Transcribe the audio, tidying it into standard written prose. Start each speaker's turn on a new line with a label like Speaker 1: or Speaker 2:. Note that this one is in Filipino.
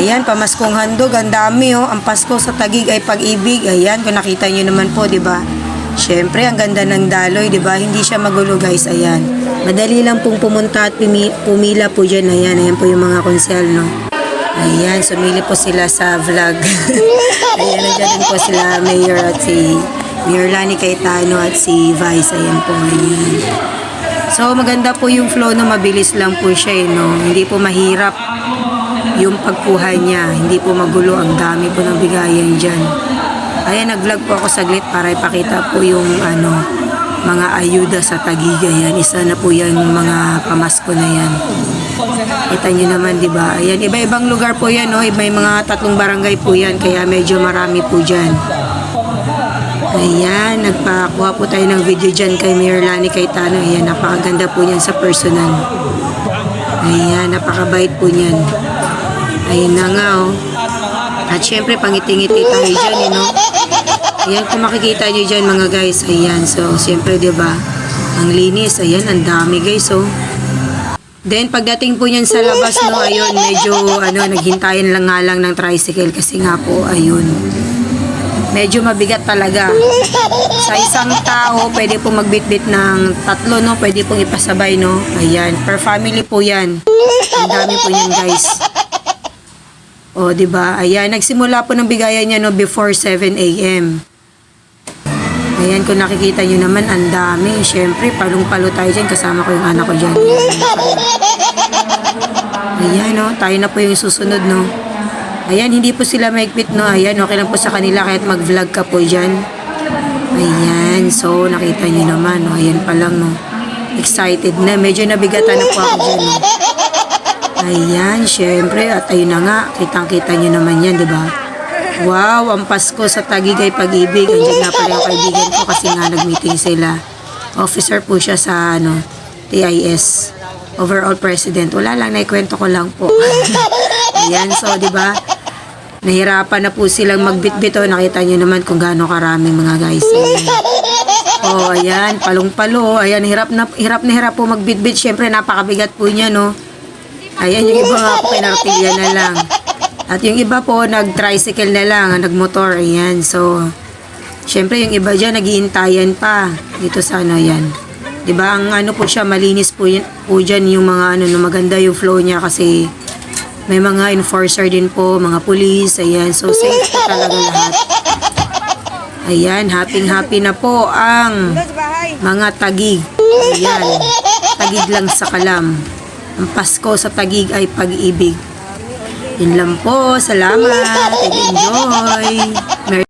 Speaker 1: Ayan, pamaskong handog, ang dami oh. Ang Pasko sa Taguig ay pag-ibig. Ayan, kung nakita nyo naman po, di ba? Syempre, ang ganda ng daloy, di ba? Hindi siya magulo, guys. Ayan. Madali lang pong pumunta at pumila po dyan. Ayan, ayan po yung mga konsel, no? Ayan, sumili po sila sa vlog. Ayan, nandiyan din po sila, Mayor at si Mayor Lani Cayetano at si Vice. Ayan po, ayan. So, maganda po yung flow, no? Mabilis lang po siya, no? Hindi po mahirap yung pagkuha niya. Hindi po magulo. Ang dami po ng bigayan dyan. Ayan, nag-vlog po ako saglit para ipakita po yung mga ayuda sa Taguig. Ayan, isa na po yan mga pamasko na yan. Kita nyo naman, di ba? Ayan, iba-ibang lugar po yan, no? May mga 3 barangay po yan, kaya medyo marami po dyan. Ayan, nagpakuha po tayo ng video dyan kay Mayor Lani Cayetano. Ayan, napakaganda po niyan sa personal. Ayan, napakabait po niyan. Ayan na nga, oh. At syempre, pangiti-ngiti tayo dyan, no? Ayan, kung makikita nyo dyan, mga guys. Ayan, so, syempre, diba? Ang linis. Ayan, ang dami, guys, oh. Then, pagdating po niyan sa labas, no, ayun, medyo, naghintayin lang nga lang ng tricycle kasi nga po, ayun. Medyo mabigat talaga. Sa isang tao, pwede po magbitbit ng 3, no? Pwede pong ipasabay, no? Ayan, per family po yan. Ang dami po yan, guys. O, diba? Ayan, nagsimula po ng bigayan niya, no, before 7 a.m. Ayan, kung nakikita nyo naman, ang dami. Siyempre, palong-palo tayo dyan. Kasama ko yung anak ko dyan. Ayan, no, tayo na po yung susunod, no. Ayan, hindi po sila maigpit, no. Ayan, okay lang po sa kanila kahit mag-vlog ka po dyan. Ayan, so, nakita nyo naman, no. Ayan pa lang, no. Excited na. Medyo nabigatan na po ako dyan, no. Ayan, syempre, at ayun na nga, kitang-kita nyo naman yan, di ba? Wow, ang Pasko sa Taguig ay pag-ibig. Andiyan nga pala yung kaibigan ko kasi nga nag-meeting sila. Officer po siya sa, TIS. Overall President. Wala lang, naikwento ko lang po. Ayan, so, di ba? Nahirapan na po silang magbitbit. O, nakita nyo naman kung gaano karaming mga guys. Ayan. Oh, ayan, palong-palo. Ayan, hirap na hirap po magbitbit. Syempre, napakabigat po niya, no? Ayan, yung iba nga po pinartilya na lang. At yung iba po, nag-tricycle na lang, nag-motor. Ayan, so, syempre yung iba dyan, nag-iintayan pa. Dito sa yan. Diba, ang po siya, malinis po dyan yung mga maganda yung flow niya kasi may mga enforcer din po, mga police. Ayan, so safe po talaga lahat. Ayan, happy na po ang mga Taguig. Ayan, Taguig lang sa kalam. Ang Pasko sa Taguig ay pag-ibig. Yun lang po. Salamat. Enjoy.